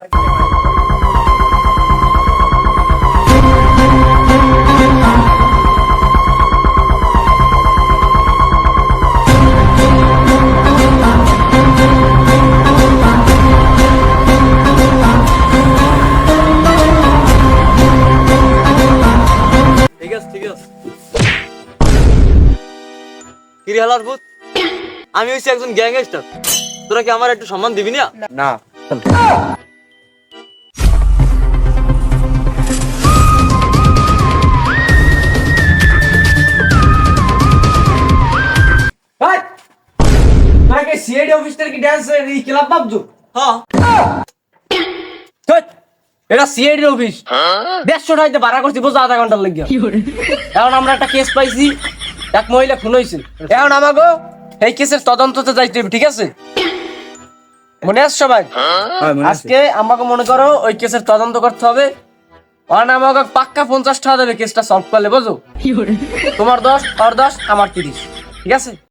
আমি হইছি একজন গ্যাংস্টার, তোরা কি আমার একটু সম্মান দিবি না? না সিআইডি অফিসার কি ডান্স এই ক্লাব ভাবছো? হ্যাঁ, এটা সিআইডি অফিস, 150 টাকাতে ভাড়া করছি বুঝো, আধা ঘন্টার লাগিয়া। এখন আমরা একটা কেস পাইছি, এক মহিলা খুন হয়েছে। এখন আমাকে এই কেসের তদন্ততে যাইতে হবে, ঠিক আছে? মনে আছে সবাই? আজকে আমাকে মনে করো ওই কেসের তদন্ত করতে হবে। আমাকে পাক্কা 50 টাকা দেবে কেসটা সলভ করলে, বুঝো? তোমার 10 আর 10 আমার 30, ঠিক আছে?